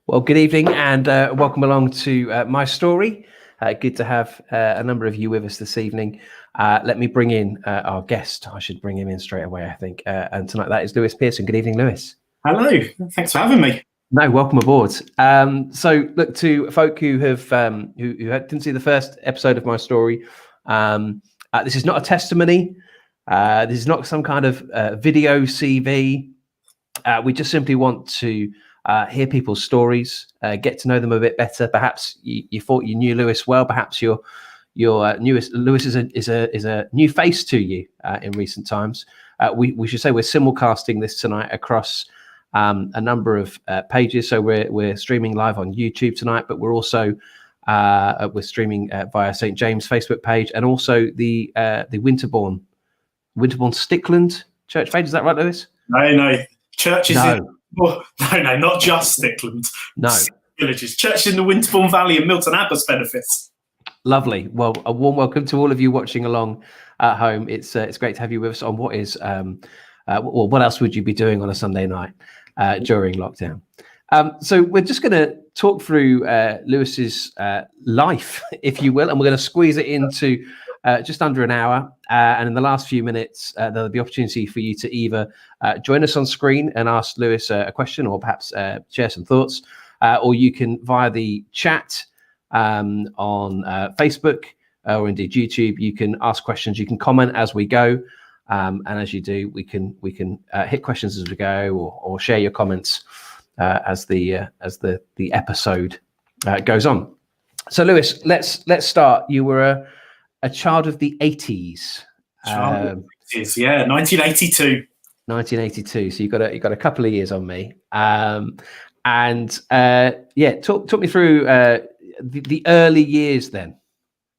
Well, good evening and welcome along to my story. Good to have a number of you with us this evening. Let me bring in our guest. I should bring him in straight away, I think. And tonight that is Lewis Pearson. Good evening, Lewis. Hello. Thanks for having me. No, welcome aboard. So, look, to folk who have who didn't see the first episode of my story, this is not a testimony. This is not some kind of video CV. We just simply want to hear people's stories, get to know them a bit better. Perhaps you thought you knew Lewis well. Perhaps your newest Lewis is a new face to you in recent times. We should say we're simulcasting this tonight across a number of pages. So we're streaming live on YouTube tonight, but we're also we're streaming via St. James Facebook page and also the Winterbourne Stickland church page. Is that right, Lewis? No. Churches. No. No, not just Stickland. No. Villages. Churches in the Winterbourne Valley and Milton Abbas benefits. Lovely. Well, a warm welcome to all of you watching along at home. It's great to have you with us on what is well, what else would you be doing on a Sunday night during lockdown? So we're just going to talk through Lewis's life, if you will, and we're going to squeeze it into just under an hour. And in the last few minutes, there'll be opportunity for you to either join us on screen and ask Lewis a question or perhaps share some thoughts, or you can via the chat on Facebook or indeed YouTube, you can ask questions, you can comment as we go. And as you do, we can hit questions as we go or share your comments as the episode goes on. So Lewis, let's start. You were a child of the 80s. Yeah, 1982. 1982. So you got a couple of years on me. Talk me through the early years then.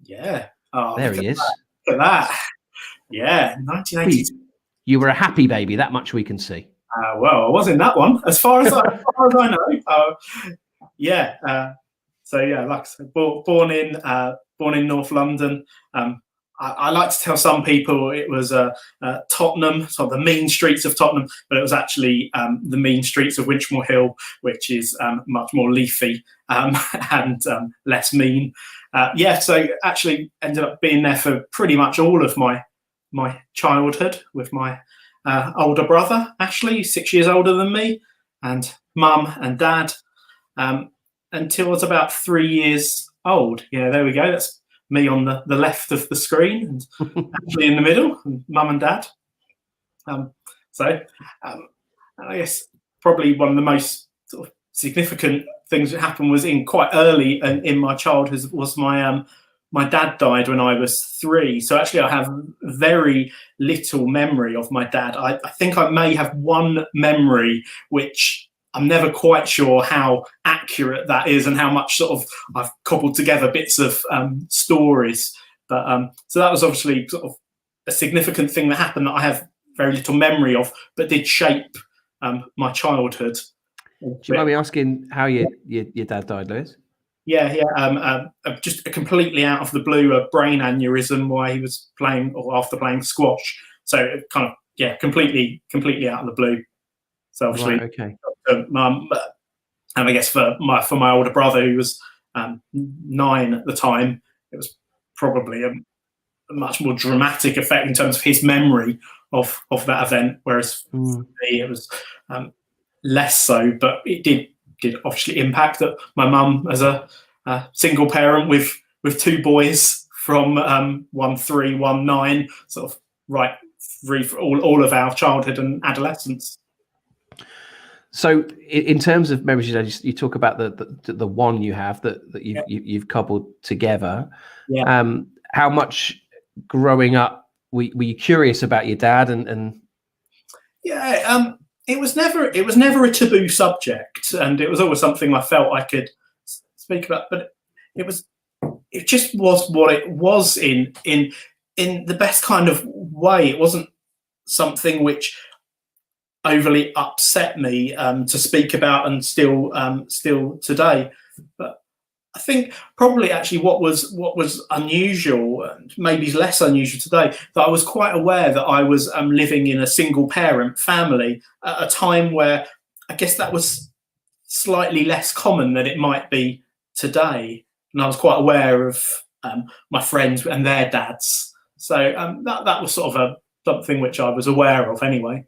Yeah. There he is. Look at that. Yeah, 1982. You were a happy baby. That much we can see. Well, I was in that one, as far as I know. So yeah, like I said, born in North London. I like to tell some people it was Tottenham, so the mean streets of Tottenham, but it was actually the mean streets of Winchmore Hill, which is much more leafy and less mean. So actually ended up being there for pretty much all of my childhood with my older brother, Ashley, 6 years older than me, and mum and dad until I was about 3 years old. Yeah, there we go. That's me on the left of the screen and Ashley in the middle, and mum and dad. I guess probably one of the most sort of significant things that happened was in quite early in my childhood was my dad died when I was 3. So actually I have very little memory of my dad. I think I may have one memory, which I'm never quite sure how accurate that is and how much sort of I've cobbled together bits of stories. But so that was obviously sort of a significant thing that happened that I have very little memory of, but did shape my childhood. Do you mind me asking how your dad died, Lewis? Just completely out of the blue, a brain aneurysm while he was playing or after playing squash. So kind of, completely out of the blue. So obviously, right, okay. And I guess for my older brother, who was 9 at the time, it was probably a much more dramatic effect in terms of his memory of that event. Whereas for me, it was less so, but it did obviously impact that my mum as a single parent with 2 boys from 1, 3, 1, 9, sort of right through for all of our childhood and adolescence. So in terms of memories, you talk about the one you have that you've cobbled together. Yeah. How much growing up were you curious about your dad and? Yeah, it was never a taboo subject, and it was always something I felt I could speak about. But it just was what it was in the best kind of way. It wasn't something which overly upset me to speak about, and still today. But I think probably actually what was unusual, and maybe less unusual today, that I was quite aware that I was living in a single parent family at a time where I guess that was slightly less common than it might be today. And I was quite aware of my friends and their dads. So that was sort of something which I was aware of anyway.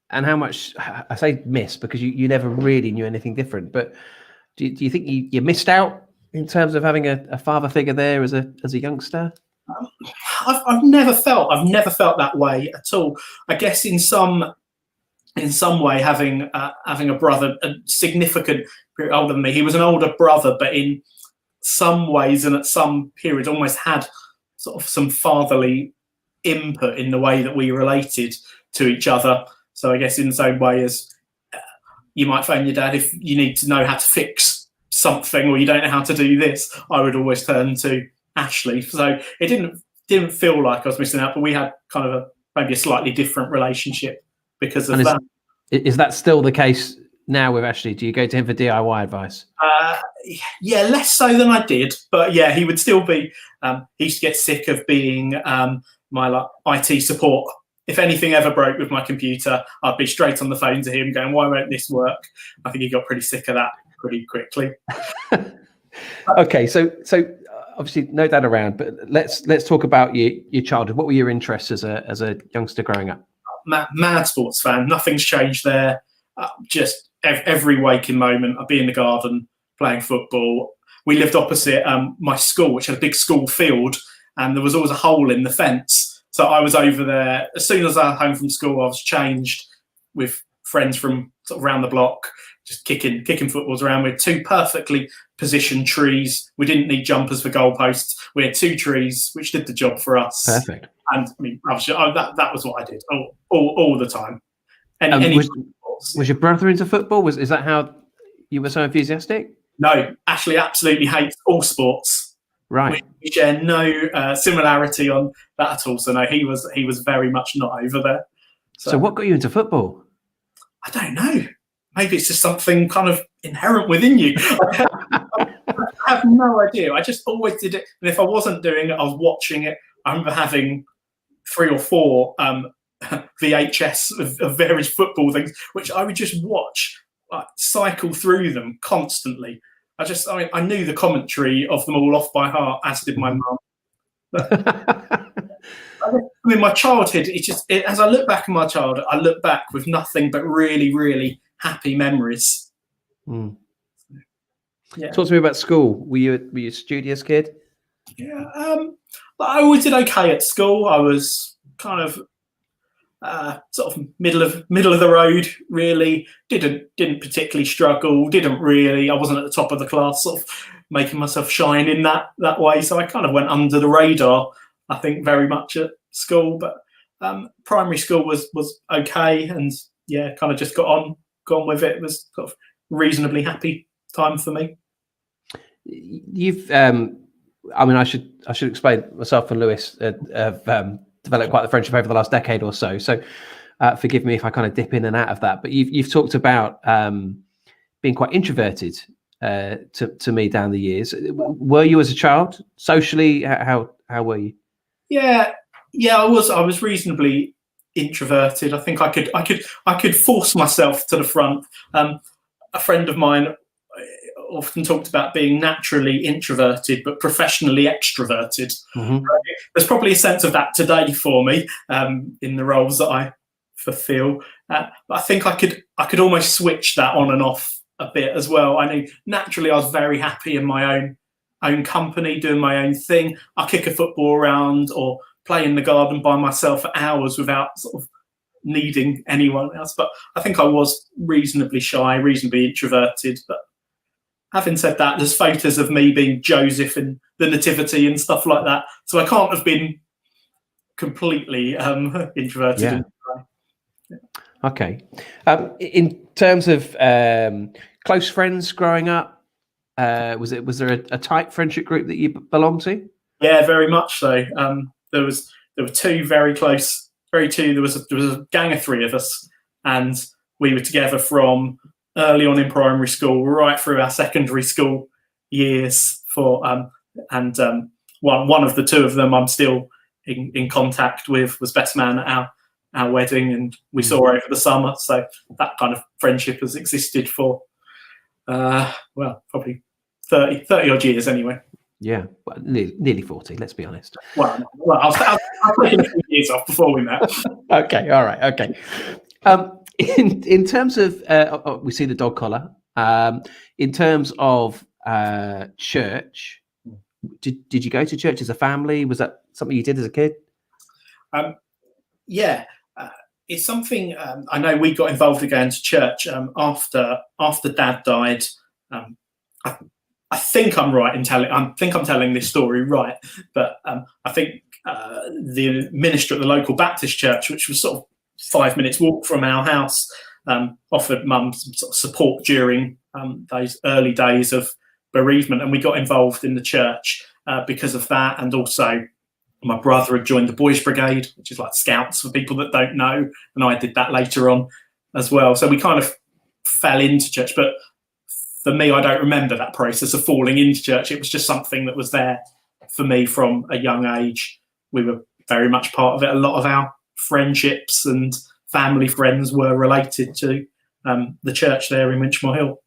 And how much, I say miss because you never really knew anything different, but do you think you missed out in terms of having a father figure there as a youngster? I've never felt that way at all. I guess in some way, having a brother, a significant period older than me, he was an older brother, but in some ways and at some periods almost had sort of some fatherly input in the way that we related to each other. So I guess in the same way as you might phone your dad if you need to know how to fix something or you don't know how to do this, I would always turn to Ashley. So it didn't feel like I was missing out, but we had kind of maybe a slightly different relationship because of that. Is that still the case now with Ashley? Do you go to him for DIY advice? Yeah, less so than I did, but yeah, he would still be. He used to get sick of being my IT support. If anything ever broke with my computer, I'd be straight on the phone to him going, "Why won't this work?" I think he got pretty sick of that pretty quickly. Okay, so obviously no dad around, but let's talk about your childhood. What were your interests as a youngster growing up? Mad sports fan. Nothing's changed there. Just every waking moment, I'd be in the garden playing football. We lived opposite my school, which had a big school field, and there was always a hole in the fence. So I was over there. As soon as I was home from school, I was changed with friends from sort of around the block, just kicking footballs around. We had 2 perfectly positioned trees. We didn't need jumpers for goalposts. We had 2 trees, which did the job for us. Perfect. And I mean, that was what I did all the time. And was your brother into football? Is that how you were so enthusiastic? No, Ashley absolutely hates all sports. Right. We share no similarity on that at all. So no, he was very much not over there. So what got you into football? I don't know. Maybe it's just something kind of inherent within you. I have no idea. I just always did it. And if I wasn't doing it, I was watching it. I remember having 3 or 4 VHS of various football things, which I would just watch, cycle through them constantly. I knew the commentary of them all off by heart, as did my mum. In my childhood, as I look back in my childhood, I look back with nothing but really, really happy memories. Mm. Yeah. Talk to me about school. Were you a studious kid? Yeah, I always did okay at school. I was kind of sort of middle of the road. Really didn't particularly struggle. I wasn't at the top of the class, sort of making myself shine in that way. So I kind of went under the radar, I think, very much at school. But primary school was okay, and yeah, kind of just got on with it. It was sort of reasonably happy time for me. You've I mean, I should explain myself and Lewis have developed quite the friendship over the last decade or so. So forgive me if I kind of dip in and out of that. But you've talked about being quite introverted to me down the years. Were you as a child socially? How were you? Yeah, I was reasonably introverted. I think I could force myself to the front. A friend of mine often talked about being naturally introverted but professionally extroverted. Mm-hmm. There's probably a sense of that today for me in the roles that I fulfill. But I think I could almost switch that on and off a bit as well. I knew naturally I was very happy in my own company, doing my own thing. I kick a football around or play in the garden by myself for hours without sort of needing anyone else. But I think I was reasonably shy, reasonably introverted. But having said that, there's photos of me being Joseph in the Nativity and stuff like that. So I can't have been completely introverted. Yeah. Okay. In terms of close friends growing up, was there a tight friendship group that you belonged to? Yeah, very much so. There were 2 very close, there was a gang of 3 of us, and we were together from early on in primary school, right through our secondary school years. One of the 2 of them I'm still in contact with, was best man at our wedding, and we saw her over the summer. So that kind of friendship has existed for Well, probably 30 odd years anyway. Yeah, well, nearly 40. Let's be honest. Well, I've taken a few years off before we met. Okay, all right, okay. In terms of, we see the dog collar. In terms of church, did you go to church as a family? Was that something you did as a kid? Yeah, it's something I know we got involved in going to church after Dad died. I think I'm right in telling. I think I'm telling this story right, but I think the minister at the local Baptist church, which was sort of 5 minutes walk from our house, offered Mum some sort of support during those early days of bereavement, and we got involved in the church because of that, and also my brother had joined the Boys Brigade, which is like Scouts for people that don't know, and I did that later on as well. So we kind of fell into church, but for me, I don't remember that process of falling into church. It was just something that was there for me from a young age. We were very much part of it. A lot of our friendships and family friends were related to the church there in Winchmore Hill.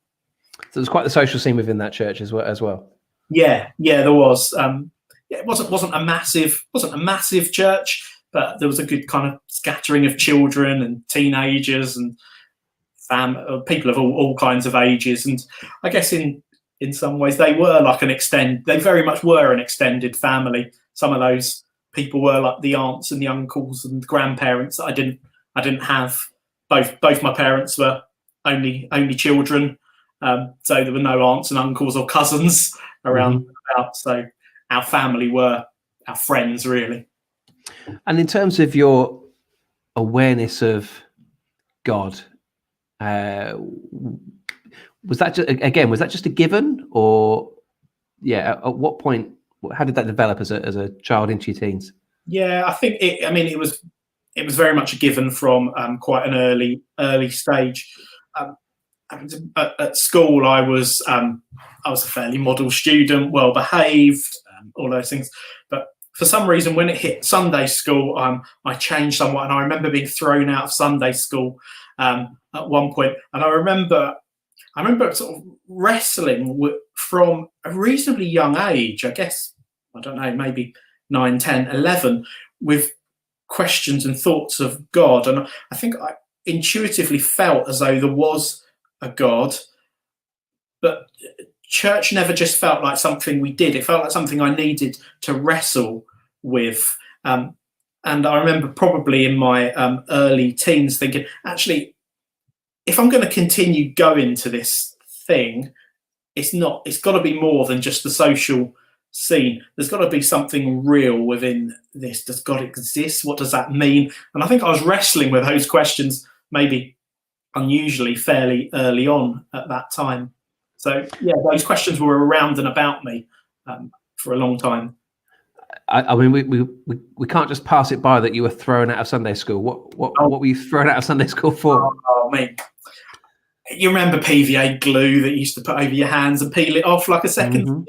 So there's quite the social scene within that church as well. Yeah, there was. It wasn't a massive church, but there was a good kind of scattering of children and teenagers and people of all kinds of ages. And I guess in some ways they were like they very much were an extended family. Some of those people were like the aunts and the uncles and the grandparents that I didn't have. Both my parents were only children, so there were no aunts and uncles or cousins around about. So our family were our friends, really. And in terms of your awareness of God, was that just a given, or at what point? How did that develop as a child into your teens? Yeah, I think it was very much a given from quite an early stage. At school, I was a fairly model student, well behaved, all those things. But for some reason, when it hit Sunday school, I changed somewhat, and I remember being thrown out of Sunday school at one point. And I remember sort of wrestling from a reasonably young age, I guess, I don't know, maybe 9, 10, 11, with questions and thoughts of God. And I think I intuitively felt as though there was a God, but church never just felt like something we did. It felt like something I needed to wrestle with. And I remember probably in my early teens thinking, actually, if I'm going to continue going to this thing, it's got to be more than just the social scene. There's got to be something real within this. Does God exist? What does that mean? And I think I was wrestling with those questions, maybe unusually fairly early on at that time. So yeah, those questions were around and about me for a long time. I mean, we can't just pass it by that you were thrown out of Sunday school. What were you thrown out of Sunday school for? Oh man, you remember PVA glue that you used to put over your hands and peel it off like a second? Mm-hmm.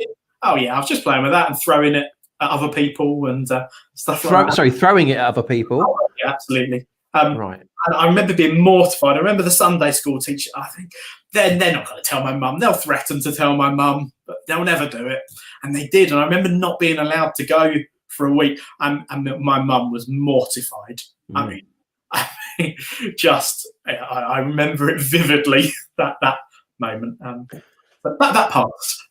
Oh yeah, I was just playing with that and throwing it at other people and stuff like that. Sorry, throwing it at other people? Oh, yeah, absolutely. Right. And I remember being mortified. I remember the Sunday school teacher, I think, they're not going to tell my mum. They'll threaten to tell my mum, but they'll never do it. And they did. And I remember not being allowed to go for a week. And my mum was mortified. Mm. I mean, I remember it vividly, that moment. But that passed.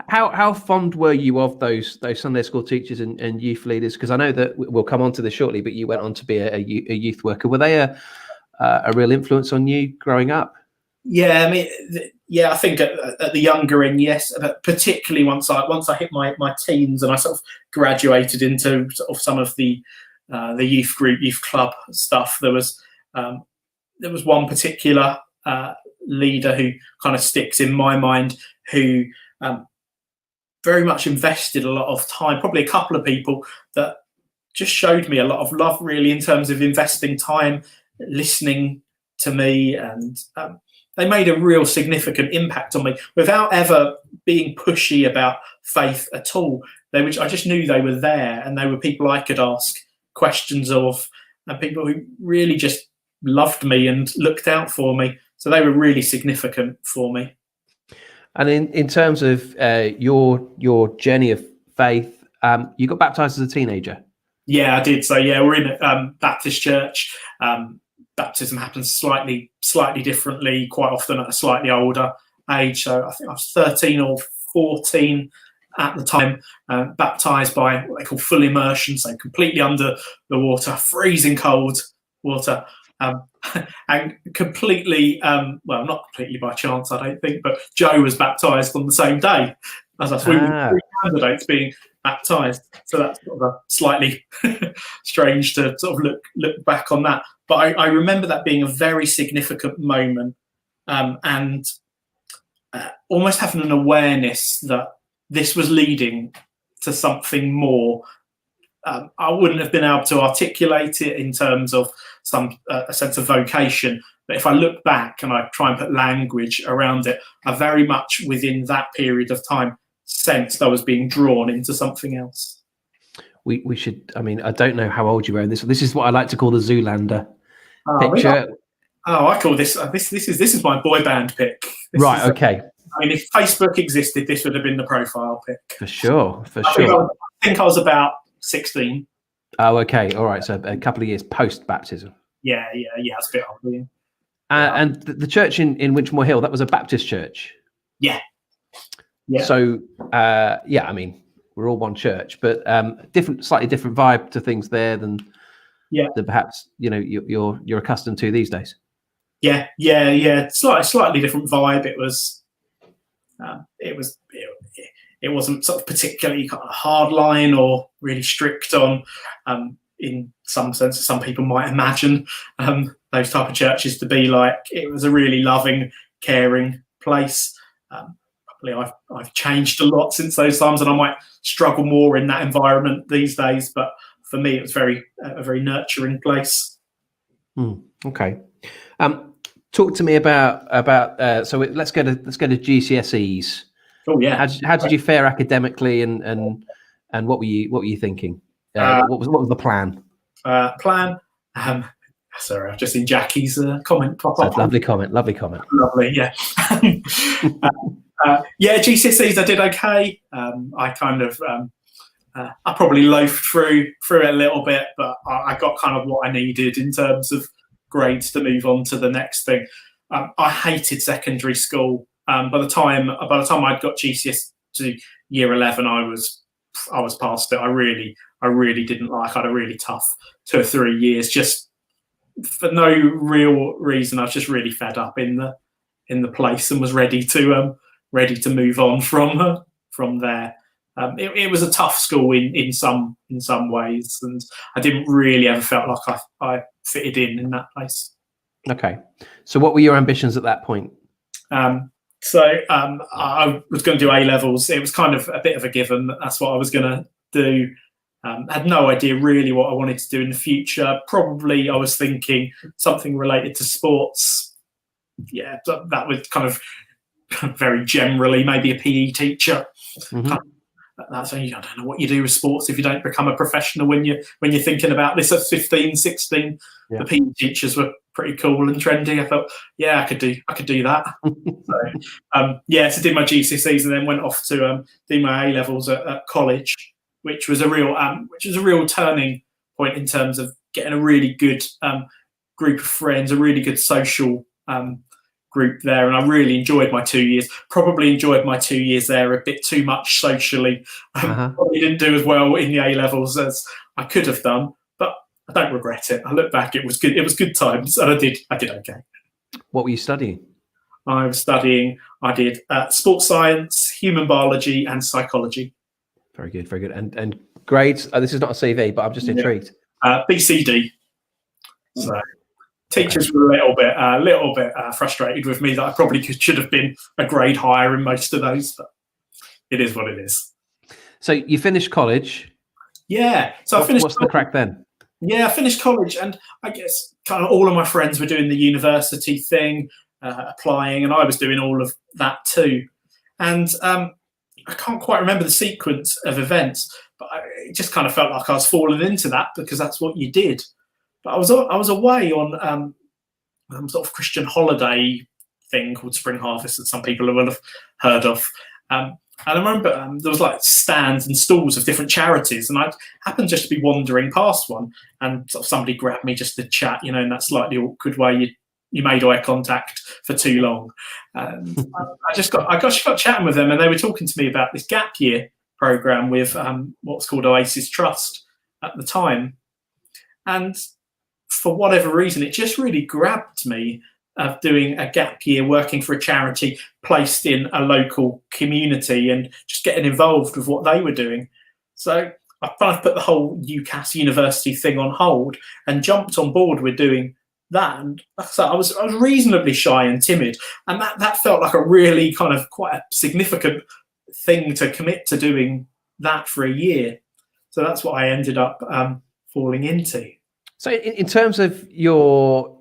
How fond were you of those Sunday school teachers and youth leaders? Because I know that we'll come on to this shortly, but you went on to be a youth worker. Were they a real influence on you growing up? Yeah, I mean, I think at the younger end, yes, but particularly once I hit my teens and I sort of graduated into sort of some of the youth group, youth club stuff. There was one particular leader who kind of sticks in my mind, who very much invested a lot of time, probably a couple of people that just showed me a lot of love, really, in terms of investing time, listening to me, and they made a real significant impact on me without ever being pushy about faith at all. I just knew they were there, and they were people I could ask questions of, and people who really just loved me and looked out for me. So they were really significant for me. And in terms of your journey of faith, you got baptized as a teenager. Yeah, I did. So yeah, we're in a Baptist church. Baptism happens slightly differently, quite often at a slightly older age. So I think I was 13 or 14 at the time, baptized by what they call full immersion, so completely under the water, freezing cold water, and completely, well, not completely by chance, I don't think, but Joe was baptized on the same day as us. We were three candidates being baptized, so that's sort of a slightly strange to sort of look back on that. But I remember that being a very significant moment, and almost having an awareness that this was leading to something more. I wouldn't have been able to articulate it in terms of a sense of vocation, but if I look back and I try and put language around it, I very much within that period of time sensed I was being drawn into something else. We should. I mean, I don't know how old you were in this. This is what I like to call the Zoolander picture. I call this. This is my boy band pick. Right. Okay. I mean, if Facebook existed, this would have been the profile pic. For sure. I think I was about 16. Oh, okay. All right. So a couple of years post baptism. Yeah. It's a bit older. And the church in Winchmore Hill, that was a Baptist church. Yeah. So, I mean, we're all one church, but slightly different vibe to things there than perhaps you're accustomed to these days. Yeah. Slightly different vibe. It wasn't sort of particularly kind of hard line or really strict on, in some sense, some people might imagine those type of churches to be like. It was a really loving, caring place. Probably I've changed a lot since those times, and I might struggle more in that environment these days. But for me, it was a very nurturing place. Okay. Talk to me about so let's go to GCSEs. Oh yeah. How did you fare academically, and what were you thinking? What was the plan? Sorry, I've just seen Jackie's comment pop up. Lovely comment. Lovely, yeah. GCSEs I did okay. I kind of I probably loafed through it a little bit, but I got kind of what I needed in terms of grades to move on to the next thing. I hated secondary school. By the time I'd got GCSE to year 11, I was past it. I really didn't like. I had a really tough 2 or 3 years, just for no real reason. I was just really fed up in the place and was ready to move on from there. It was a tough school in some ways, and I didn't really ever felt like I fitted in that place. Okay, so what were your ambitions at that point? So I was going to do A levels. It was kind of a bit of a given that that's what I was going to do. Had no idea really what I wanted to do in the future. Probably I was thinking something related to sports. Yeah, that would kind of very generally, maybe a PE teacher. Mm-hmm. That's I don't know what you do with sports if you don't become a professional when you're thinking about this at 15, 16. Yeah. The PE teachers were pretty cool and trendy. I thought, yeah, I could do that. So did my GCSEs and then went off to do my A levels at college, which was a real turning point in terms of getting a really good group of friends, a really good social group there, and I really enjoyed my 2 years. Probably enjoyed my 2 years there a bit too much socially. Probably didn't do as well in the A levels as I could have done, but I don't regret it. I look back, it was good. It was good times, and I did okay. What were you studying? I did sports science, human biology, and psychology. Very good. And grades? This is not a CV, but I'm just intrigued. BCD. So. Teachers were a little bit frustrated with me that I probably should have been a grade higher in most of those, but it is what it is. So you finished college. Yeah. So I finished. What's the crack then? Yeah, I finished college, and I guess kind of all of my friends were doing the university thing, applying, and I was doing all of that too. And I can't quite remember the sequence of events, but it just kind of felt like I was falling into that because that's what you did. But I was away on sort of Christian holiday thing called Spring Harvest that some people will have heard of. And I remember there was like stands and stalls of different charities, and I happened just to be wandering past one, and sort of somebody grabbed me just to chat, you know, in that slightly awkward way you made eye contact for too long. And I just got chatting with them, and they were talking to me about this gap year program with what's called Oasis Trust at the time. And for whatever reason, it just really grabbed me of doing a gap year working for a charity placed in a local community and just getting involved with what they were doing. So I kind of put the whole UCAS university thing on hold and jumped on board with doing that. And like I said, I was reasonably shy and timid, and that felt like a really kind of quite a significant thing to commit to doing that for a year. So that's what I ended up falling into. So in terms of your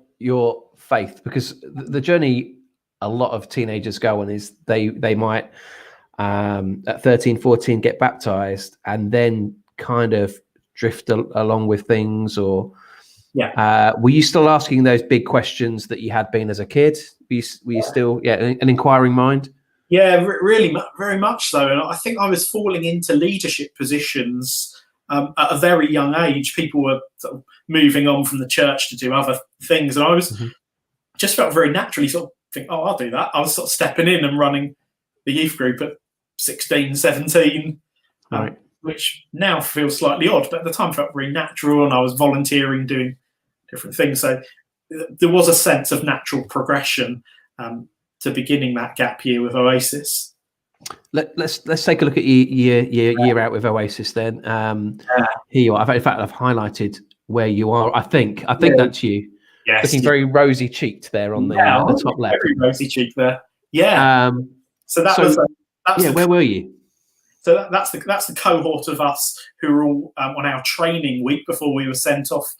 faith, because the journey a lot of teenagers go on is they might at 13, 14 get baptized and then kind of drift along with things, or were you still asking those big questions that you had been as a kid? Were you still an inquiring mind? Yeah, really, very much so. And I think I was falling into leadership positions at a very young age. People were sort of moving on from the church to do other things, and I was just felt very naturally sort of think, oh, I'll do that. I was sort of stepping in and running the youth group at 16, 17, right. Which now feels slightly odd, but at the time felt very natural, and I was volunteering, doing different things. So there was a sense of natural progression to beginning that gap year with Oasis. Let's take a look at your year out with Oasis then. Here you are. In fact, I've highlighted where you are. I think that's you. Yes, looking very rosy cheeked there on the top left. Very rosy cheeked there. Yeah. So that was where were you? So that's the cohort of us who were all on our training week before we were sent off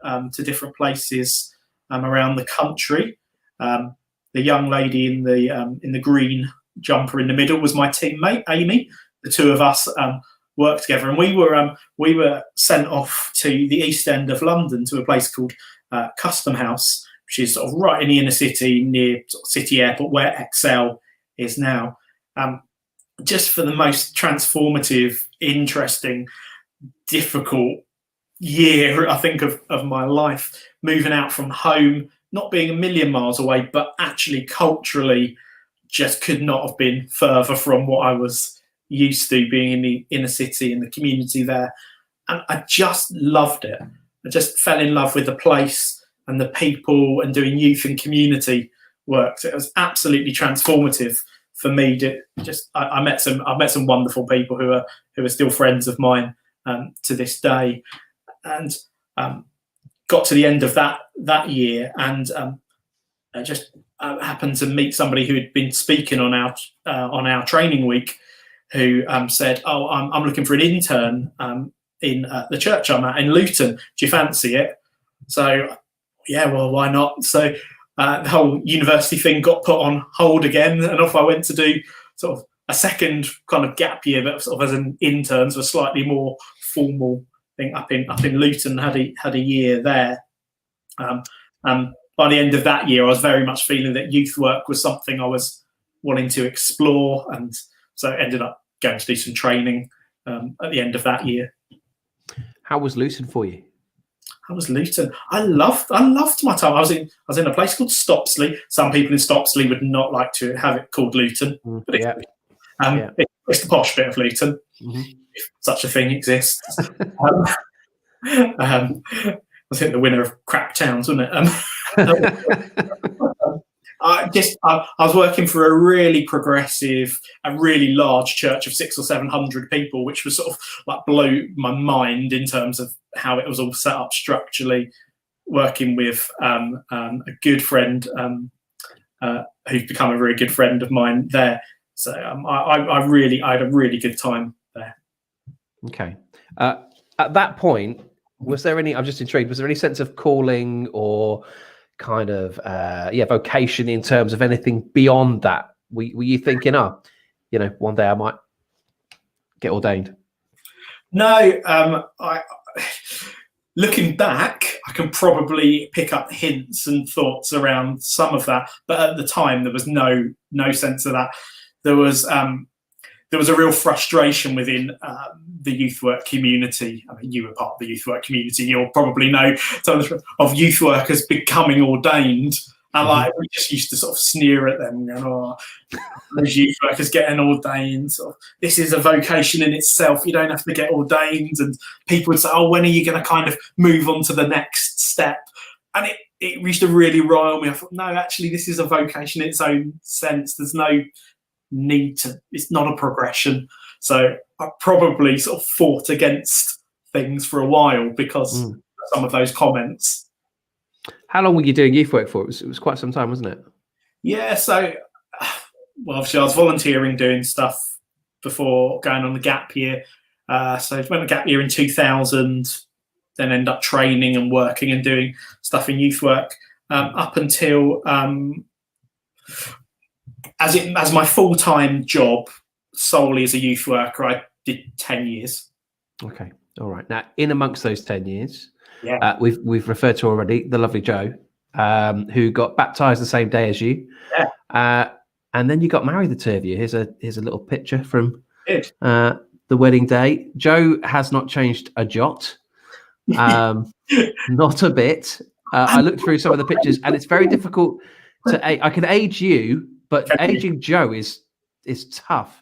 to different places around the country. The young lady in the green jumper in the middle was my teammate Amy. The two of us worked together, and we were sent off to the East End of London to a place called Custom House, which is sort of right in the inner city near sort of City Airport, where Excel is now. Just for the most transformative, interesting, difficult year, I think, of my life, moving out from home, not being a million miles away, but actually culturally just could not have been further from what I was used to, being in the inner city and the community there. And I just loved it. I just fell in love with the place and the people, and doing youth and community work. So it was absolutely transformative for me. I met some wonderful people who are still friends of mine to this day, and got to the end of that year, and I just happened to meet somebody who had been speaking on our training week, who said, "Oh, I'm looking for an intern in the church I'm at in Luton. Do you fancy it?" So, yeah, well, why not? So the whole university thing got put on hold again, and off I went to do sort of a second kind of gap year, but sort of as an intern, so a slightly more formal thing up in Luton. Had a year there. By the end of that year, I was very much feeling that youth work was something I was wanting to explore, and so ended up going to do some training at the end of that year. How was Luton for you? How was Luton? I loved my time. I was in a place called Stopsley. Some people in Stopsley would not like to have it called Luton, but it's the posh bit of Luton, if such a thing exists. I think the winner of crap towns, wasn't it? I was working for a really progressive, a really large church of 600 or 700 people, which was sort of like blew my mind in terms of how it was all set up structurally. Working with a good friend who's become a very good friend of mine there. So I had a really good time there. Okay. At that point, was there any? I'm just intrigued. Was there any sense of calling or kind of vocation in terms of anything beyond that? Were you thinking, one day I might get ordained? No, looking back, I can probably pick up hints and thoughts around some of that, but at the time there was no sense of that. There was a real frustration within the youth work community. I mean, you were part of the youth work community. You'll probably know of youth workers becoming ordained. And like, we just used to sort of sneer at them, going, "Oh, those youth workers getting ordained. Sort of, this is a vocation in itself. You don't have to get ordained." And people would say, "Oh, when are you going to kind of move on to the next step?" And it used to really rile me. I thought, no, actually, this is a vocation in its own sense. There's no need to. It's not a progression. So I probably sort of fought against things for a while because of some of those comments. How long were you doing youth work for? It was quite some time, wasn't it? Yeah, so, well, obviously I was volunteering doing stuff before going on the gap year. So I went on a gap year in 2000, then ended up training and working and doing stuff in youth work up until as my full-time job solely as a youth worker, I did 10 years. Okay, all right. Now, in amongst those 10 years, yeah, we've referred to already the lovely Jo, who got baptised the same day as you. Yeah. And then you got married, the two of you. Here's a little picture from the wedding day. Jo has not changed a jot, not a bit. I looked through some of the pictures, and it's very difficult to. I can age you, but aging Jo is tough.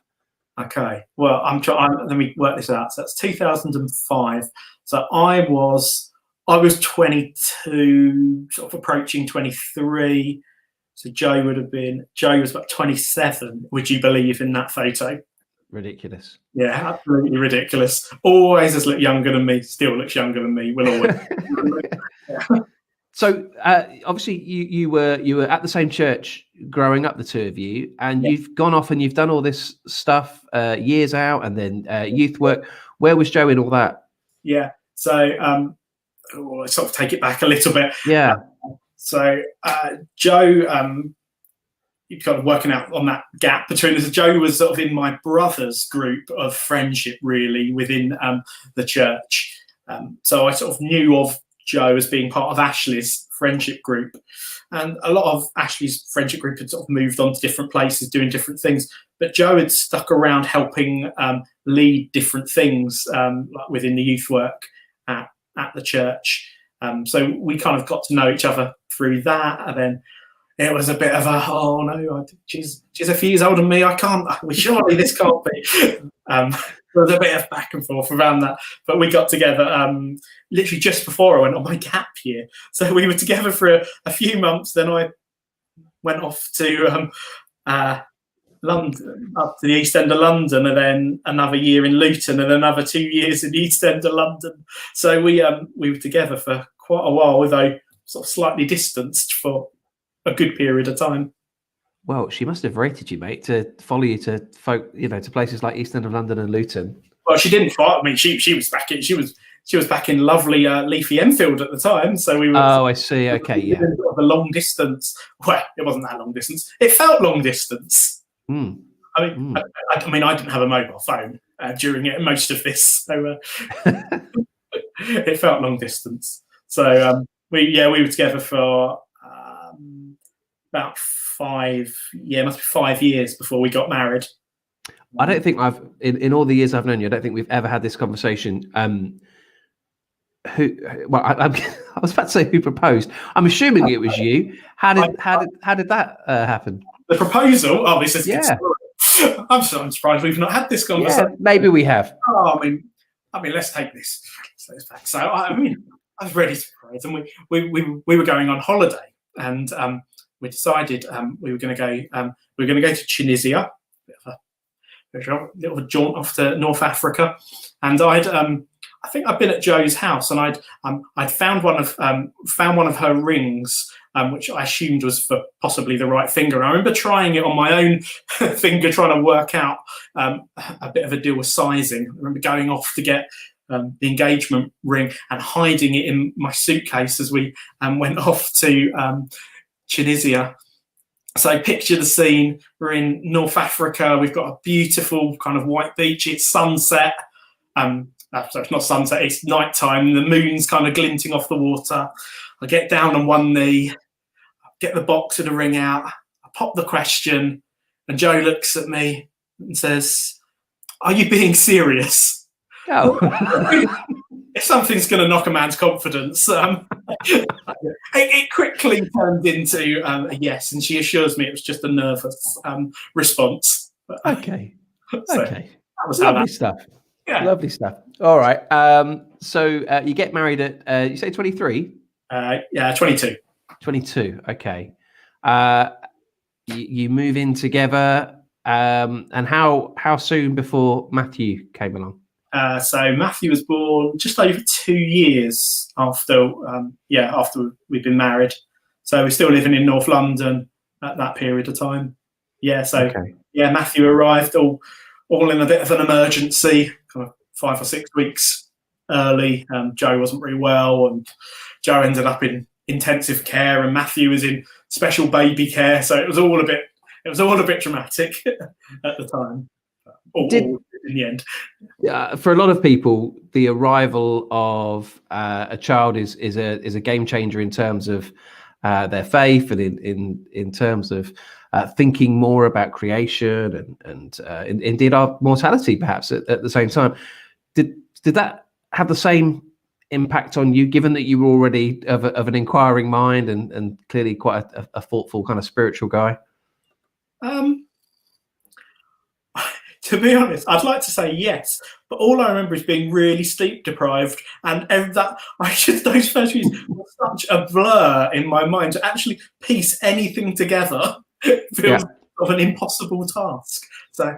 Okay. Well, I'm trying. Let me work this out. So that's 2005. So I was 22, sort of approaching 23. So Jo was about 27. Would you believe in that photo? Ridiculous. Yeah, absolutely ridiculous. Always has looked younger than me. Still looks younger than me. Will always. Yeah. So obviously you were at the same church growing up, the two of you, and you've gone off and you've done all this stuff years out, and then youth work. Where was Jo in all that? Yeah. So I sort of take it back a little bit. Yeah. So Jo, you're kind of working out on that gap between us. Jo was sort of in my brother's group of friendship, really, within the church. So I sort of knew of Jo as being part of Ashley's friendship group. And a lot of Ashley's friendship group had sort of moved on to different places, doing different things. But Jo had stuck around helping lead different things like within the youth work at the church. So we kind of got to know each other through that. And then it was a bit of a, oh no, she's a few years older than me. I can't, surely this can't be. There was a bit of back and forth around that. But we got together literally just before I went on my gap year. So we were together for a few months. Then I went off to London, up to the East End of London, and then another year in Luton, and another 2 years in the East End of London. So we were together for quite a while, although sort of slightly distanced for a good period of time. Well, she must have rated you, mate, to follow you to to places like East End of London and Luton. Well, she didn't follow. I mean, she was back in. She was back in lovely leafy Enfield at the time. So we were. Oh, I see. Okay, yeah. The long distance. Well, it wasn't that long distance. It felt long distance. Mm. I mean, I didn't have a mobile phone during most of this, so it felt long distance. So we were together for about 5 years before we got married. I don't think in all the years I've known you, I don't think we've ever had this conversation. I was about to say who proposed. I'm assuming it was you. How did that happen? The proposal? Oh, this is good story. I'm surprised we've not had this conversation. Yeah, maybe we have. Oh, I mean, let's take this back. So I was ready to propose, and we were going on holiday, and we decided we were going to go to Tunisia, a little jaunt off to North Africa, and I think I'd been at Jo's house, and I'd found one of her rings, which I assumed was for possibly the right finger. I remember trying it on my own finger, trying to work out a bit of a deal with sizing. I remember going off to get the engagement ring and hiding it in my suitcase as we went off to Tunisia. So picture the scene. We're in North Africa. We've got a beautiful kind of white beach. It's sunset. So it's not sunset, it's nighttime. The moon's kind of glinting off the water. I get down on one knee, get the box of the ring out, I pop the question, and Joe looks at me and says, "Are you being serious?" Oh. If something's going to knock a man's confidence, it quickly turned into a yes, and she assures me it was just a nervous response. Okay. So Okay. that was Lovely stuff. Yeah. Lovely stuff. All right. So you get married at you say 23? Yeah, 22. 22. Okay. You move in together. And how soon before Matthew came along? So Matthew was born just over 2 years after we'd been married. So we're still living in North London at that period of time. Yeah. So Okay. yeah, Matthew arrived all in a bit of an emergency, kind of 5 or 6 weeks early. Joe wasn't very well, and Joe ended up in intensive care, and Matthew was in special baby care. So it was all a bit dramatic at the time. All in the end. For a lot of people, the arrival of a child is a game changer in terms of their faith, and in terms of thinking more about creation and indeed our mortality, perhaps at the same time. Did that have the same impact on you, given that you were already of an inquiring mind and clearly quite a thoughtful kind of spiritual guy? To be honest, I'd like to say yes, but all I remember is being really sleep deprived, and those first years were such a blur in my mind. To actually piece anything together feels of an impossible task. So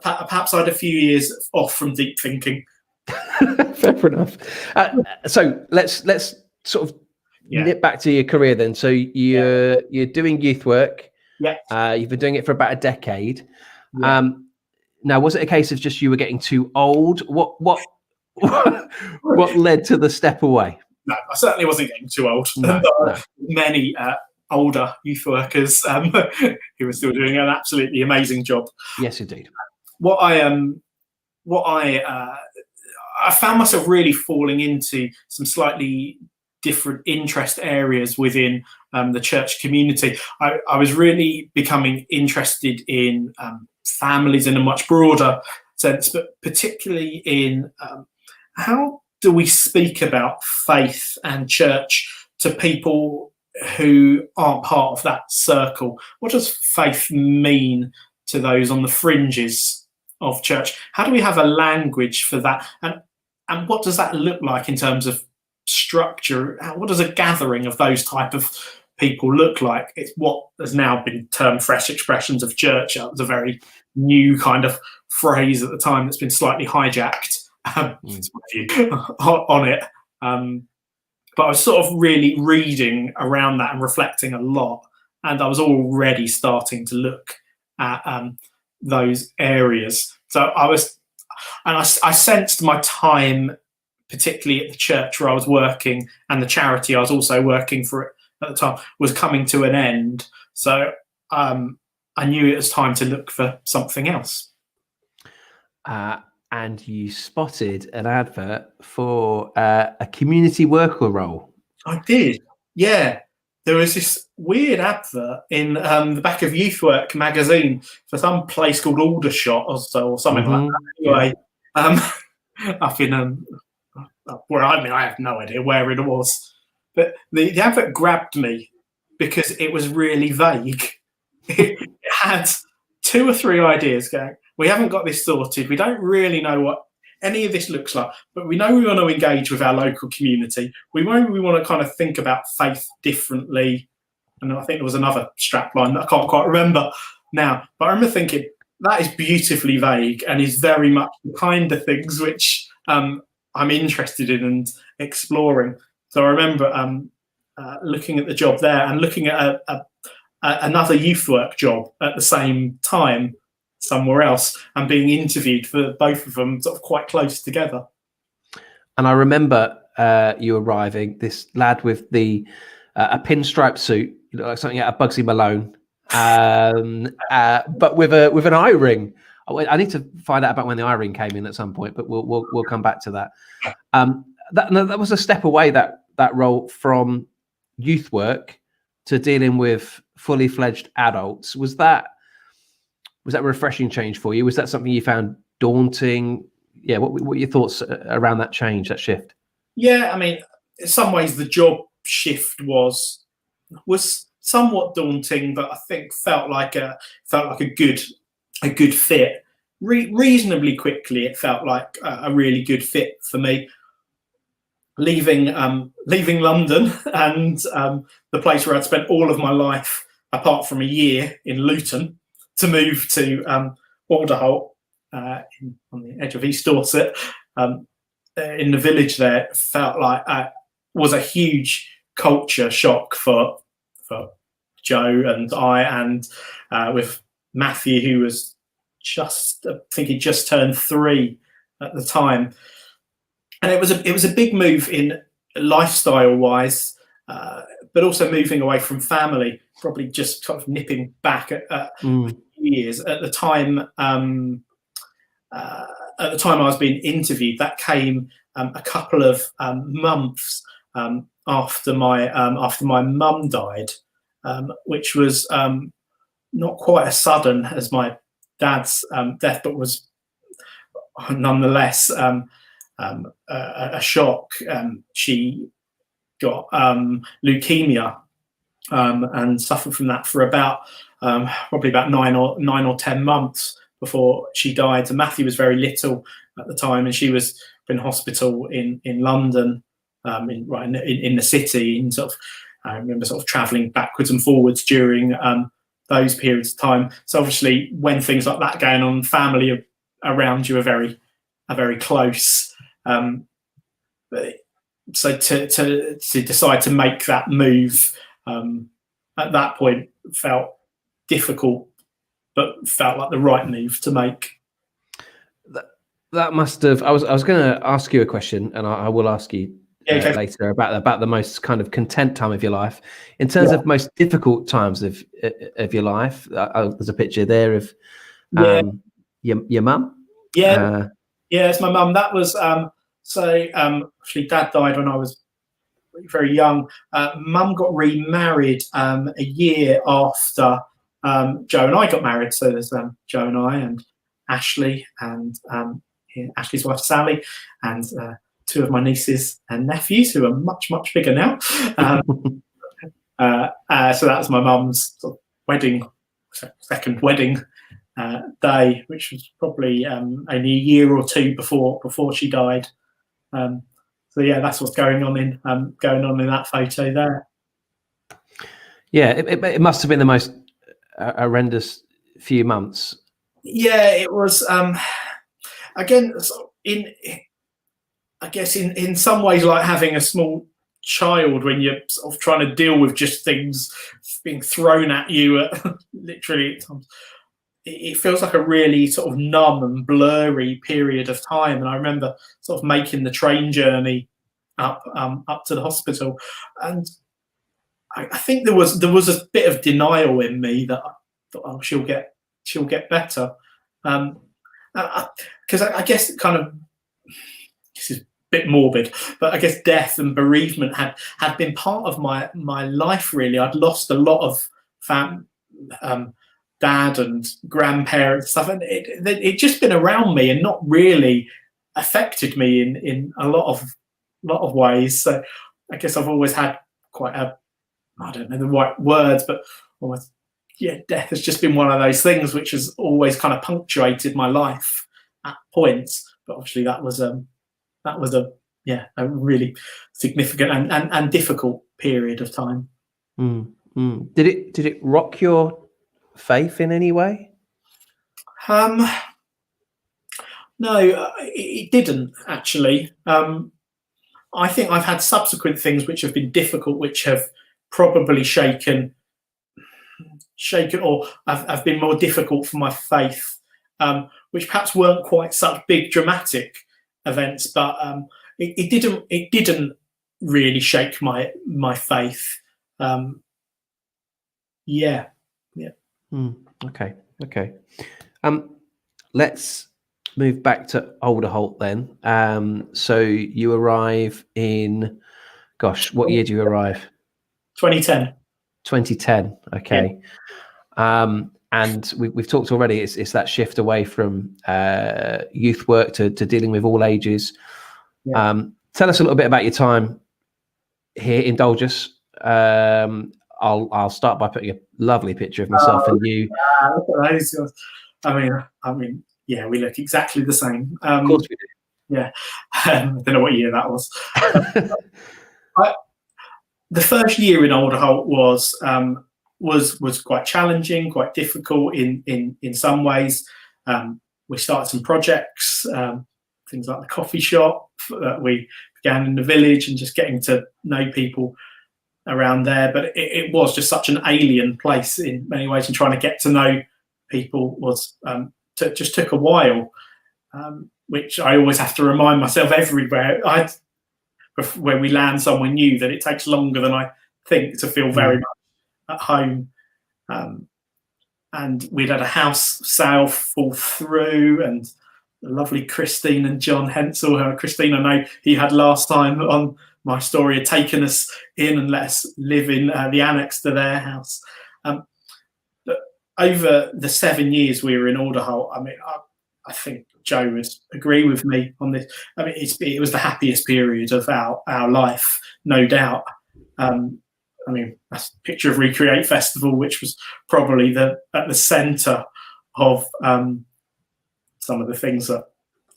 perhaps I had a few years off from deep thinking. Fair enough. So let's sort of nip back to your career then. So you're doing youth work. Yeah. You've been doing it for about a decade. Yeah. Now, was it a case of just you were getting too old? What led to the step away? No, I certainly wasn't getting too old. No. Many older youth workers who were still doing an absolutely amazing job. Yes, indeed. I found myself really falling into some slightly different interest areas within the church community. I was really becoming interested in families in a much broader sense, but particularly in how do we speak about faith and church to people who aren't part of that circle? What does faith mean to those on the fringes of church? How do we have a language for that? And what does that look like in terms of structure? What does a gathering of those type of people look like? It's what has now been termed fresh expressions of church. It was a very new kind of phrase at the time that's been slightly hijacked on it. But I was sort of really reading around that and reflecting a lot. And I was already starting to look at those areas. So I sensed my time, particularly at the church where I was working and the charity I was also working for at the time, was coming to an end. So I knew it was time to look for something else. And you spotted an advert for a community worker role. I did, yeah. There was this weird advert in the back of Youth Work magazine for some place called Aldershot or something like that. Anyway, up in where I have no idea where it was, but the advert grabbed me because it was really vague. It had 2 or 3 ideas going, we haven't got this sorted, we don't really know what any of this looks like, but we know we want to engage with our local community. We want to kind of think about faith differently. And I think there was another strapline that I can't quite remember now. But I remember thinking, that is beautifully vague and is very much the kind of things which I'm interested in and exploring. So I remember looking at the job there and looking at another youth work job at the same time somewhere else and being interviewed for both of them sort of quite close together. And I remember you arriving, this lad with a pinstripe suit, you know, like something out of Bugsy Malone, but with an eye ring. I need to find out about when the Irene came in at some point, but we'll come back to that. That was a step away, that role, from youth work to dealing with fully fledged adults. Was that a refreshing change for you? Was that something you found daunting? Yeah, what were your thoughts around that change, that shift? Yeah, I mean, in some ways the job shift was somewhat daunting, but I think felt like a good fit. Reasonably quickly, it felt like a really good fit for me. Leaving London and the place where I'd spent all of my life, apart from a year in Luton, to move to Alderholt on the edge of East Dorset, in the village there, felt like was a huge culture shock for Joe and I, and with Matthew, who was I think he just turned 3 at the time. And it was a big move in lifestyle wise, but also moving away from family, probably just kind of nipping back a few years. At the time I was being interviewed, that came a couple of months after my mum died, which was not quite as sudden as my dad's death, but was nonetheless a shock. She got leukemia and suffered from that for about probably about 9 or 10 months before she died. And Matthew was very little at the time, and she was in hospital in London, in the city. And I remember travelling backwards and forwards during those periods of time. So obviously, when things like that going on, family around you are very close. So to decide to make that move at that point felt difficult, but felt like the right move to make. That must have. I was going to ask you a question, and I will ask you later about the most kind of content time of your life. In terms of most difficult times of your life, there's a picture there of your mum. Yeah, it's my mum. That was actually, Dad died when I was very young. Mum got remarried a year after Joe and I got married. So there's Joe and I and Ashley and Ashley's wife Sally and 2 of my nieces and nephews, who are much bigger now. So that was my mum's second wedding day, which was probably only a year or 2 before she died. So yeah, that's what's going on in that photo there. Yeah, it must have been the most horrendous few months. Yeah, it was. Again, I guess in some ways, like having a small child when you're sort of trying to deal with just things being thrown at you at literally at times. It feels like a really sort of numb and blurry period of time. And I remember sort of making the train journey up to the hospital, and I think there was a bit of denial in me that I thought, oh, she'll get better, because I guess this is a bit morbid, but I guess death and bereavement had been part of my life. Really, I'd lost a lot of dad and grandparents stuff, and it just been around me and not really affected me in a lot of ways. So I guess I've always had quite I don't know the right words, but almost, death has just been one of those things which has always kind of punctuated my life at points. But obviously that was a really significant and difficult period of time. Did it rock your faith in any way? No, it didn't actually. I think I've had subsequent things which have been difficult, which have probably shaken or have been more difficult for my faith, which perhaps weren't quite such big dramatic events, but it didn't really shake my faith. Okay. let's move back to Alderholt then. So you arrive in, gosh, what year do you arrive? 2010. 2010. Okay. Yeah. And we've talked already. It's that shift away from youth work to dealing with all ages. Yeah. Tell us a little bit about your time here. Indulge us. I'll start by putting a lovely picture of myself and you. I mean, yeah, we look exactly the same. Of course we do. Yeah, I don't know what year that was. The first year in Alderholt was quite challenging, quite difficult in some ways. We started some projects, things like the coffee shop that we began in the village, and just getting to know people around there. But it was just such an alien place in many ways, and trying to get to know people was just took a while, which I always have to remind myself everywhere. When we land somewhere new, that it takes longer than I think to feel very much at home. And we'd had a house sale fall through, and the lovely Christine and John Hensel, Christine I know he had last time on my story, had taken us in and let us live in the annex to their house. But over the 7 years we were in Alderholt, I mean, I think Joe would agree with me on this. I mean, it was the happiest period of our life, no doubt. I mean, that's a picture of Recreate Festival, which was probably at the centre of some of the things that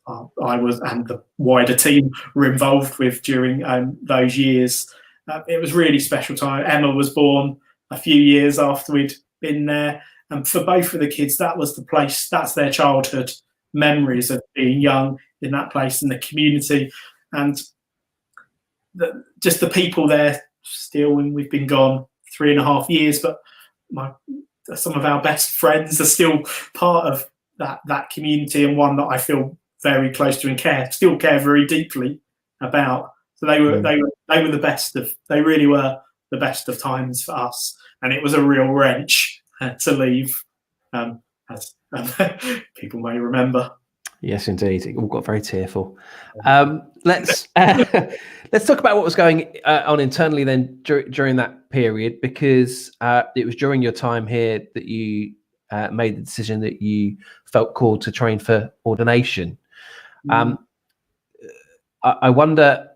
I was and the wider team were involved with during those years. It was really special time. Emma was born a few years after we'd been there, and for both of the kids, that was the place. That's their childhood memories of being young in that place and the community, and just the people there still. And we've been gone 3.5 years, but some of our best friends are still part of that community, and one that I feel very close to and still care very deeply about. So they were the best of. They really were the best of times for us, and it was a real wrench to leave, as people may remember. Yes, indeed. It all got very tearful. Let's talk about what was going on internally then during that period, because it was during your time here that you made the decision that you felt called to train for ordination. I wonder,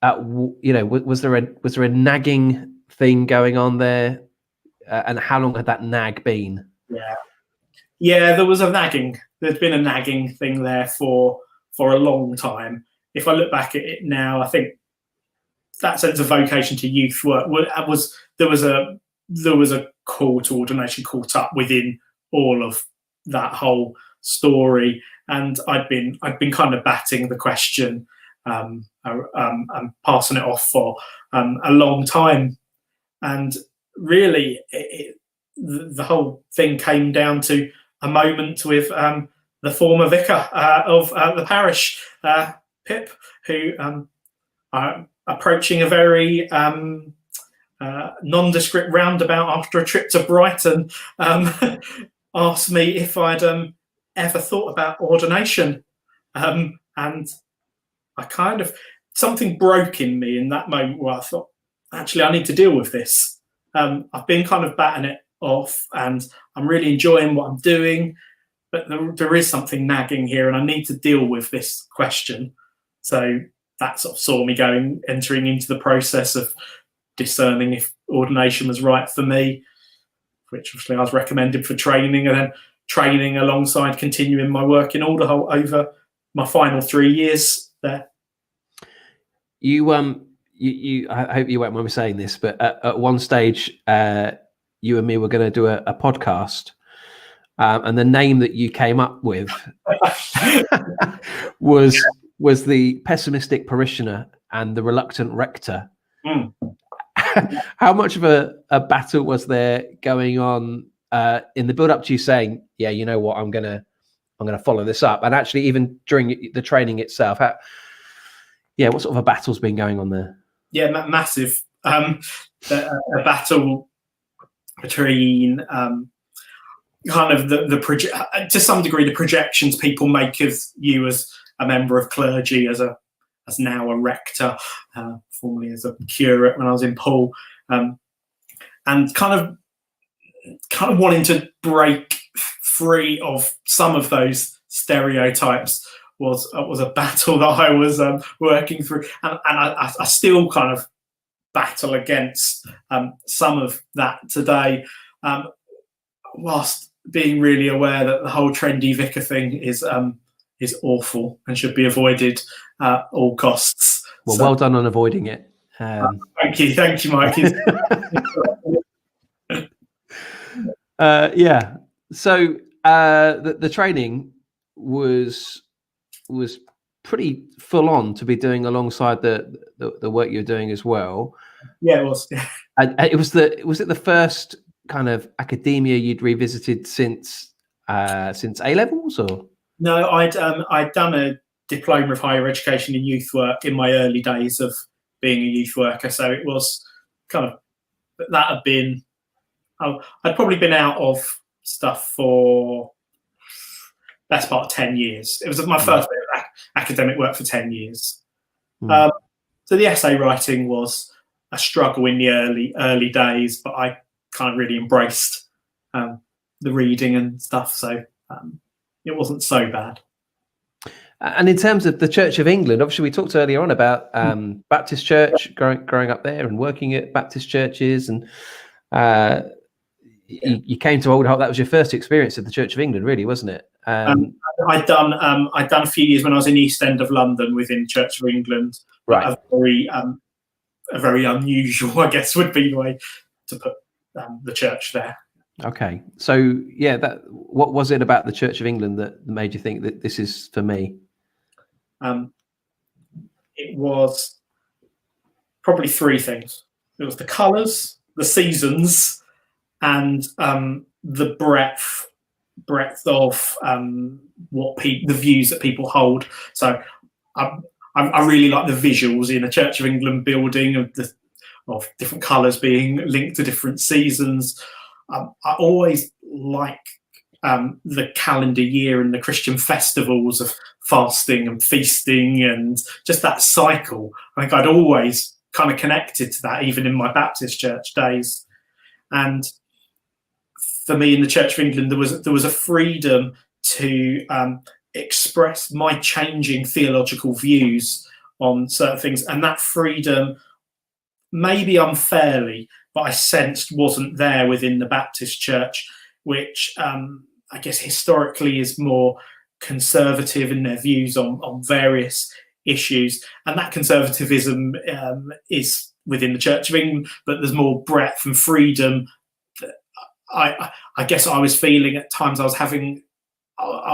was there a nagging thing going on there, and how long had that nag been? Yeah, there was a nagging. There's been a nagging thing there for a long time. If I look back at it now, I think that sense of vocation to youth work there was a call to ordination caught up within all of that whole story, and I'd been kind of batting the question and passing it off for a long time, and really the whole thing came down to a moment with the former vicar of the parish, Pip, who approaching a very nondescript roundabout after a trip to Brighton, asked me if I'd ever thought about ordination, and I kind of, something broke in me in that moment where I thought, actually, I need to deal with this. I've been kind of batting it off, and I'm really enjoying what I'm doing, but there is something nagging here, and I need to deal with this question. So that sort of saw me entering into the process of discerning if ordination was right for me, which obviously I was recommended for training, and then training alongside continuing my work in Alderholt over my final 3 years there. You I hope you won't mind me saying this, but at one stage, you and me were going to do a podcast, and the name that you came up with was the pessimistic parishioner and the reluctant rector. How much of a battle was there going on in the build up to you saying, yeah, you know what, I'm gonna follow this up, and actually even during the training itself, what sort of a battle's been going on there? Yeah, massive. A battle between kind of to some degree the projections people make of you as a member of clergy, as now a rector, formerly as a curate when I was in Poole, and kind of wanting to break free of some of those stereotypes was a battle that I was working through, and I still kind of battle against some of that today, whilst being really aware that the whole trendy vicar thing is awful and should be avoided at all costs. Well, well done on avoiding it. Thank you, Mike. Yeah. So the training was pretty full on to be doing alongside the work you're doing as well. Yeah, it was. Was it the first kind of academia you'd revisited since A levels, or? No, I'd done a diploma of higher education in youth work in my early days of being a youth worker, so it was kind of that had been. I'd probably been out of stuff for best part of 10 years. It was my first bit of academic work for 10 years. So the essay writing was a struggle in the early days, but I kind of really embraced the reading and stuff, so it wasn't so bad. And in terms of the Church of England, obviously we talked earlier on about Baptist Church, growing up there and working at Baptist churches, and you came to Old Hope. That was your first experience of the Church of England, really, wasn't it? I'd done a few years when I was in East End of London within Church of England. Right. A very unusual, I guess, would be the way to put the church there. Okay, so yeah, what was it about the Church of England that made you think that this is for me? It was probably three things. It was the colours, the seasons, and the breadth of the views that people hold. So I really like the visuals in a Church of England building of different colours being linked to different seasons. I always like the calendar year and the Christian festivals of fasting and feasting and just that cycle. I think I'd always kind of connected to that, even in my Baptist church days. And for me, in the Church of England, there was a freedom to express my changing theological views on certain things, and that freedom, maybe unfairly, but I sensed wasn't there within the Baptist Church, which I guess historically is more conservative in their views on various issues, and that conservatism is within the Church of England, but there's more breadth and freedom. I guess I was feeling at times I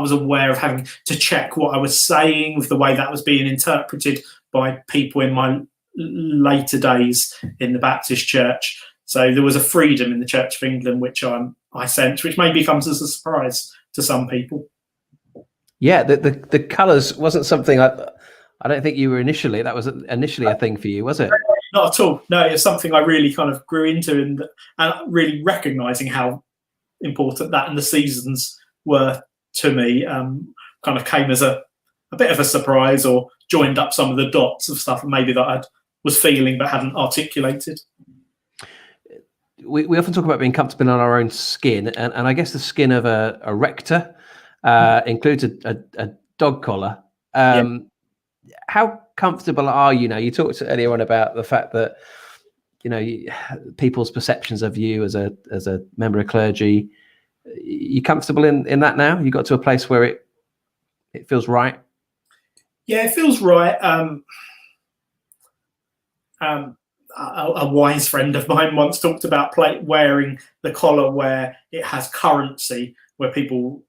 was aware of having to check what I was saying with the way that was being interpreted by people in my later days in the Baptist Church. So there was a freedom in the Church of England which I sensed, which maybe comes as a surprise to some people. Yeah, the colours wasn't something I don't think you were initially. That was initially a thing for you, was it? Not at all. No, it's something I really kind of grew into, and really recognising how important that and the seasons were to me. Kind of came as a bit of a surprise, or joined up some of the dots of stuff maybe that I was feeling but hadn't articulated. We often talk about being comfortable on our own skin, and I guess the skin of a rector includes a dog collar. How comfortable are you now? You talked earlier on about the fact that people's perceptions of you as a member of clergy. You comfortable in that now? You got to a place where it feels right? Yeah, it feels right. A wise friend of mine once talked about wearing the collar where it has currency, where people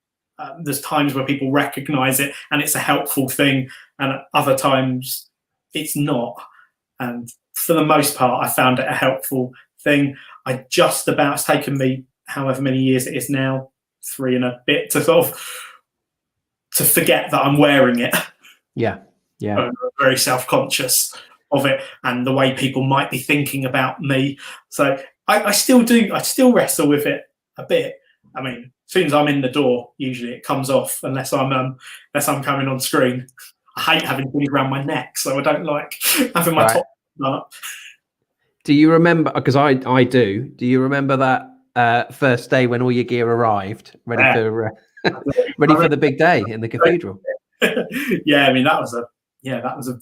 there's times where people recognise it and it's a helpful thing, and at other times it's not. And for the most part, I found it a helpful thing. It's taken me however many years it is now, 3 and a bit, to forget that I'm wearing it. Yeah. I'm very self-conscious of it and the way people might be thinking about me. So I still do. I still wrestle with it a bit. I mean, soon as I'm in the door, usually it comes off unless I'm coming on screen. I hate having things around my neck, so I don't like having my top done up. Do you remember? Because I do. Do you remember that first day when all your gear arrived, ready for the big day in the cathedral? Yeah, I mean that was a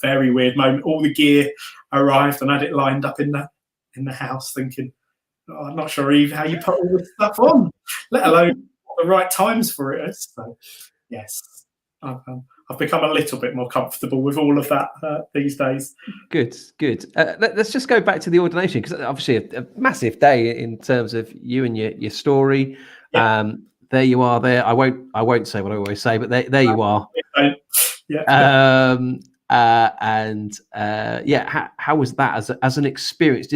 very weird moment. All the gear arrived, and I had it lined up in the house, thinking, oh, I'm not sure even how you put all this stuff on, let alone the right times for it. So, yes, I've become a little bit more comfortable with all of that these days. Good. Let's just go back to the ordination, because obviously a massive day in terms of you and your story. Yeah. There you are. There, I won't say what I always say, but there you are. Yeah. How was that as an experience?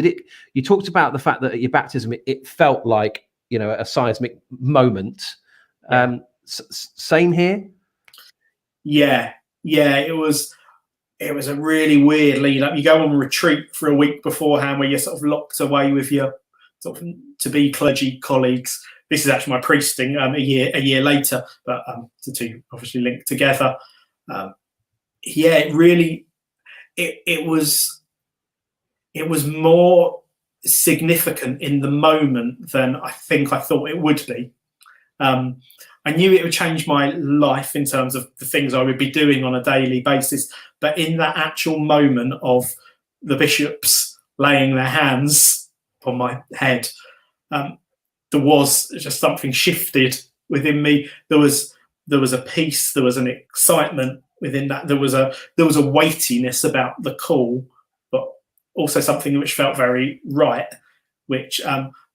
You talked about the fact that at your baptism it felt like, you know, a seismic moment. Same here. Yeah, it was a really weird lead up. You go on retreat for a week beforehand where you're sort of locked away with your sort of to-be clergy colleagues. This is actually my priesting a year later, but the two obviously linked together. It was more significant in the moment than I think I thought it would be. I knew it would change my life in terms of the things I would be doing on a daily basis, but in that actual moment of the bishops laying their hands on my head, there was just something shifted within me. There was a peace, there was an excitement within that. There was a weightiness about the call, but also something which felt very right, which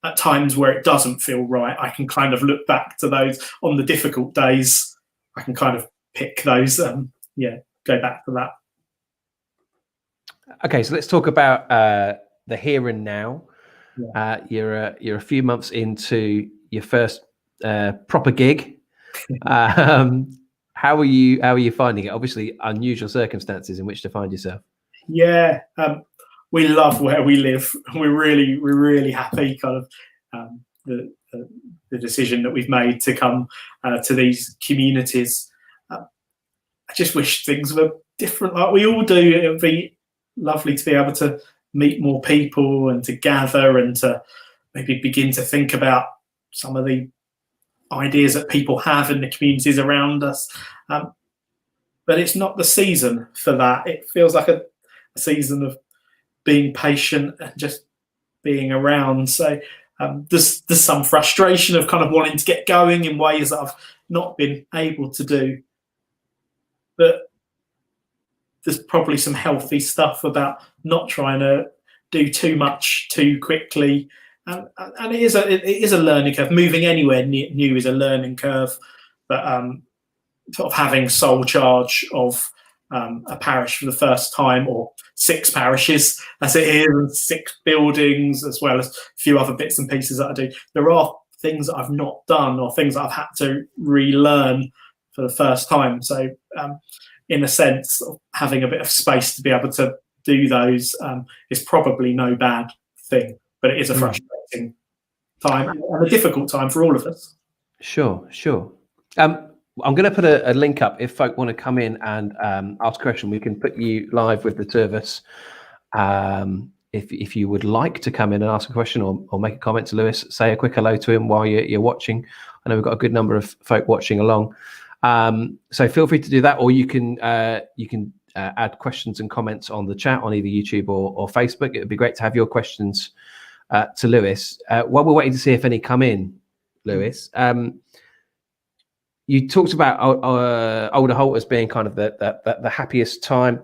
at times where it doesn't feel right, I can kind of look back to those on the difficult days. I can kind of pick those, go back to that. Okay, so let's talk about the here and now. Yeah. You're a few months into your first proper gig. How are you finding it? Obviously, unusual circumstances in which to find yourself. Yeah, we love where we live. We're really happy. Kind of the decision that we've made to come to these communities. I just wish things were different, like we all do. It would be lovely to be able to meet more people and to gather and to maybe begin to think about some of the ideas that people have in the communities around us. But it's not the season for that. It feels like a season of being patient and just being around. So there's some frustration of kind of wanting to get going in ways that I've not been able to do. But there's probably some healthy stuff about not trying to do too much too quickly. And it is a learning curve. Moving anywhere new is a learning curve. But sort of having sole charge of a parish for the first time, or 6 parishes as it is, and 6 buildings, as well as a few other bits and pieces that I do. There are things that I've not done or things that I've had to relearn for the first time. So in a sense, having a bit of space to be able to do those is probably no bad thing, but it is a frustrating time and a difficult time for all of us. Sure. I'm going to put a link up if folk want to come in and ask a question. We can put you live with the two of us. If you would like to come in and ask a question or make a comment to Lewis, say a quick hello to him while you're watching. I know we've got a good number of folk watching along. So feel free to do that, or you can add questions and comments on the chat on either YouTube or Facebook. It would be great to have your questions to Lewis. While we're waiting to see if any come in, Lewis, you talked about Older Holt as being kind of the happiest time.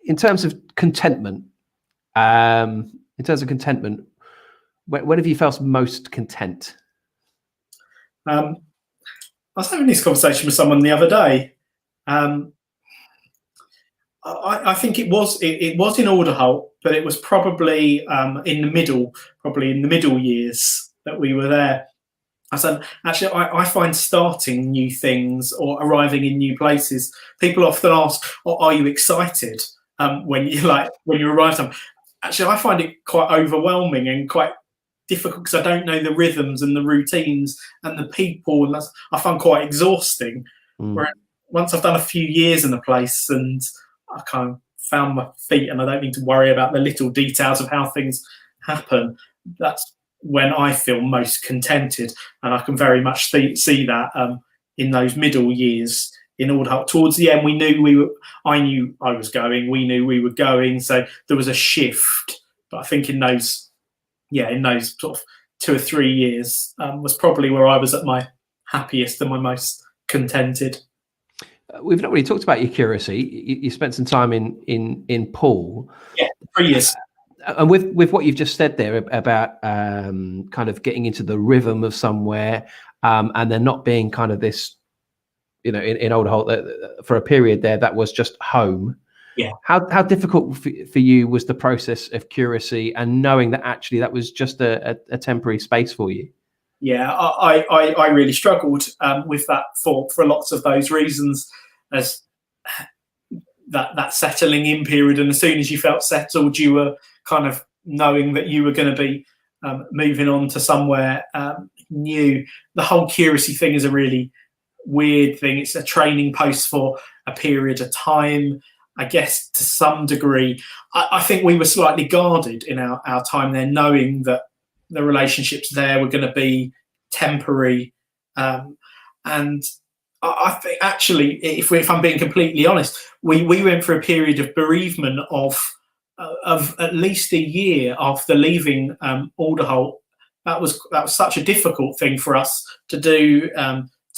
In terms of contentment, when have you felt most content? I was having this conversation with someone the other day. I think it was in Older Holt, but it was probably in the middle years that we were there. I said, actually, I find starting new things or arriving in new places. People often ask, "Are you excited when you arrive somewhere?" Actually, I find it quite overwhelming and quite difficult because I don't know the rhythms and the routines and the people, and I find quite exhausting. Whereas once I've done a few years in a place and I kind of found my feet and I don't need to worry about the little details of how things happen, that's when I feel most contented. And I can very much see that in those middle years in Alderholt. Towards the end, I knew I was going, we knew we were going, so there was a shift. But I think in those sort of 2 or 3 years was probably where I was at my happiest and my most contented. We've not really talked about your curacy. You spent some time in Poole. Yeah, 3 years. And with what you've just said there about kind of getting into the rhythm of somewhere, and there not being kind of this, in Alderholt for a period there that was just home. Yeah. How difficult for you was the process of curacy and knowing that actually that was just a temporary space for you? Yeah, I really struggled with that for lots of those reasons, as that settling in period, and as soon as you felt settled, you were kind of knowing that you were going to be moving on to somewhere new. The whole curacy thing is a really weird thing. It's a training post for a period of time. I guess to some degree, I think we were slightly guarded in our time there, knowing that the relationships there were going to be temporary. And I think actually, if I'm being completely honest, we went through a period of bereavement of at least a year after leaving Alderholt. That was such a difficult thing for us to do.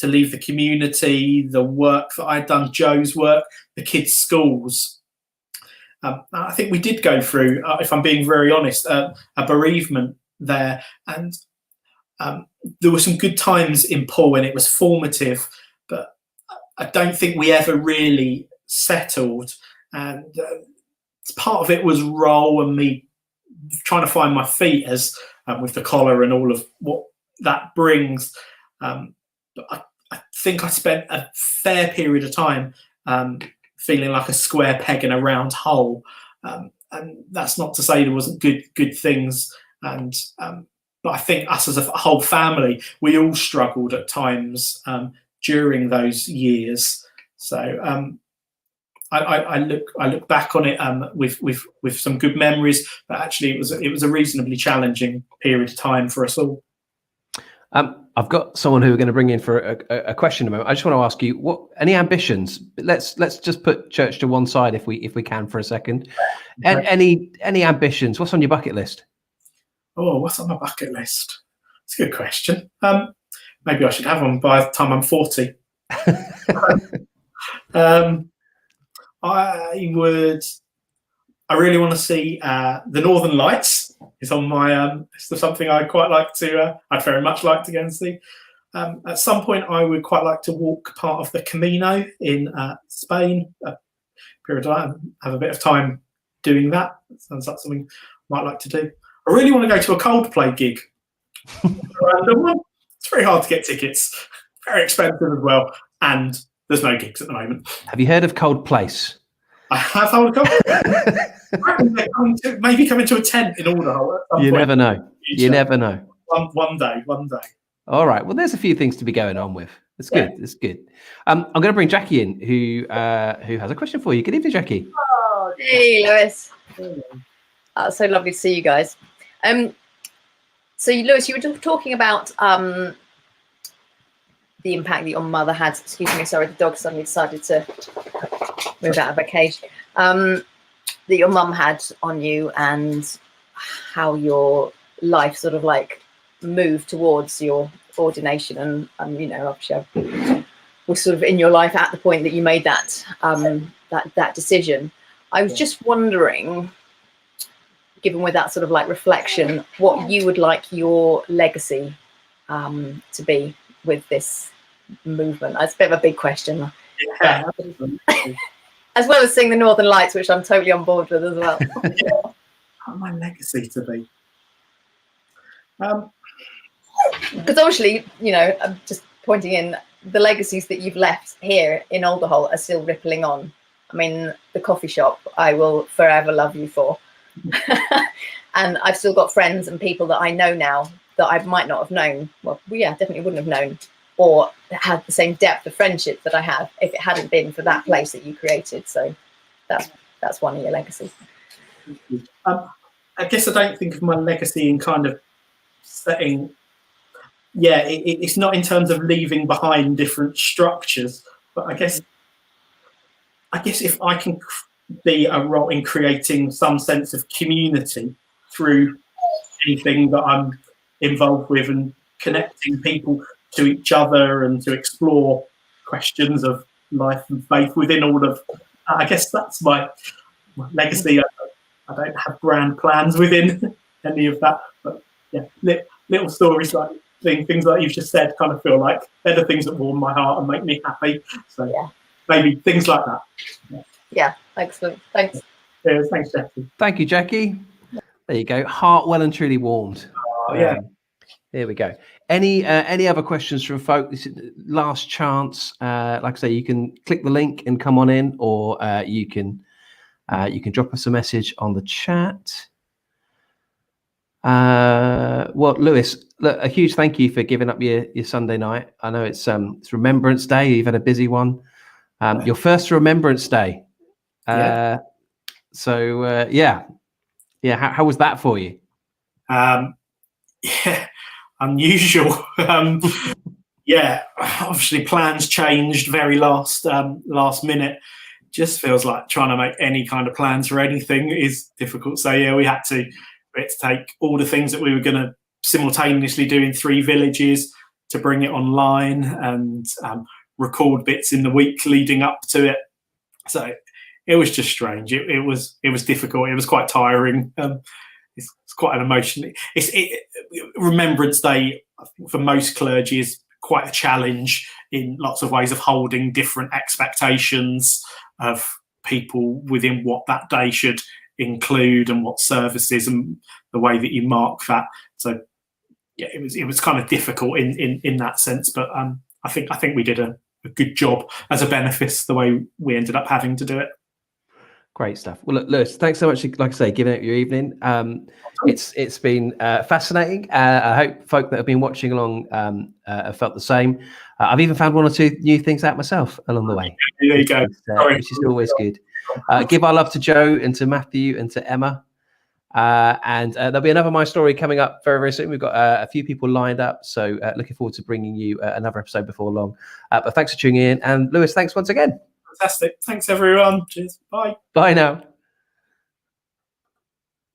To leave the community, the work that I'd done, Joe's work, the kids' schools. I think we did go through, if I'm being very honest, a bereavement there. And there were some good times in Poole and it was formative, but I don't think we ever really settled. And part of it was role and me trying to find my feet as with the collar and all of what that brings. But I think I spent a fair period of time feeling like a square peg in a round hole, and that's not to say there wasn't good things. And but I think us as a whole family, we all struggled at times during those years. So I look back on it with some good memories, but actually it was a reasonably challenging period of time for us all. I've got someone who we're going to bring in for a question in a moment. I just want to ask you, any ambitions? Let's just put church to one side if we can for a second. Okay. Any ambitions? What's on your bucket list? Oh, what's on my bucket list? It's a good question. Maybe I should have one by the time I'm 40. I really want to see the Northern Lights. It's on my it's something I'd quite like to. I'd very much like to go and see. At some point, I would quite like to walk part of the Camino in Spain. Period of time, have a bit of time doing that. Sounds like something I might like to do. I really want to go to a Coldplay gig. It's very hard to get tickets, very expensive as well, and there's no gigs at the moment. Have you heard of Cold Place? I have heard of Coldplay. Maybe come into a tent in Alderholt. You never know. You never know. One day. All right. Well, there's a few things to be going on with. It's good. Yeah. It's good. I'm going to bring Jackie in, who has a question for you. Good evening, Jackie. Oh, hey, Lewis. So lovely to see you guys. So, Lewis, you were just talking about the impact that your mother had. Excuse me, sorry, the dog suddenly decided to move out of a cage. That your mum had on you, and how your life sort of like moved towards your ordination, and obviously I was sort of in your life at the point that you made that that decision. I was just wondering, given with that sort of like reflection, what you would like your legacy to be with this movement. That's a bit of a big question. Yeah. As well as seeing the Northern Lights, which I'm totally on board with as well. What my legacy to be? Because obviously, I'm just pointing in, the legacies that you've left here in Alderholt are still rippling on. I mean, the coffee shop, I will forever love you for. And I've still got friends and people that I know now that I might not have known. Well, yeah, definitely wouldn't have known or had the same depth of friendship that I have if it hadn't been for that place that you created. So that's one of your legacies. I guess I don't think of my legacy in kind of setting. Yeah, it's not in terms of leaving behind different structures, but I guess if I can be a role in creating some sense of community through anything that I'm involved with and connecting people to each other and to explore questions of life and faith within all of, I guess that's my legacy. I don't have grand plans within any of that, but yeah, little stories like things like you've just said kind of feel like they're the things that warm my heart and make me happy. So yeah, maybe things like that. Yeah, excellent. Thanks. Cheers. Thanks, Jackie. Thank you, Jackie. There you go. Heart well and truly warmed. Oh, yeah. There we go. Any other questions from folk? This is last chance. Like I say, you can click the link and come on in, or you can drop us a message on the chat. Well, Lewis, look, a huge thank you for giving up your Sunday night. I know it's Remembrance Day. You've had a busy one. Your first Remembrance Day. Yeah. How was that for you? Yeah, unusual. Yeah, obviously plans changed very last minute. Just feels like trying to make any kind of plans for anything is difficult. So yeah, we had to take all the things that we were going to simultaneously do in 3 villages to bring it online and record bits in the week leading up to it. So it was just strange. It was difficult. It was quite tiring. It's quite an emotion. Remembrance Day, I think, for most clergy is quite a challenge in lots of ways of holding different expectations of people within what that day should include and what services and the way that you mark that. So yeah, it was kind of difficult in that sense. But I think we did a good job as a benefice the way we ended up having to do it. Great stuff. Well, look, Lewis, thanks so much, like I say, giving up your evening. It's been fascinating. I hope folk that have been watching along have felt the same. I've even found 1 or 2 new things out myself along the way. There you go. Which is always good. Give our love to Joe and to Matthew and to Emma. And there'll be another My Story coming up very, very soon. We've got a few people lined up. So looking forward to bringing you another episode before long. But thanks for tuning in. And Lewis, thanks once again. Fantastic. Thanks, everyone. Cheers. Bye. Bye now.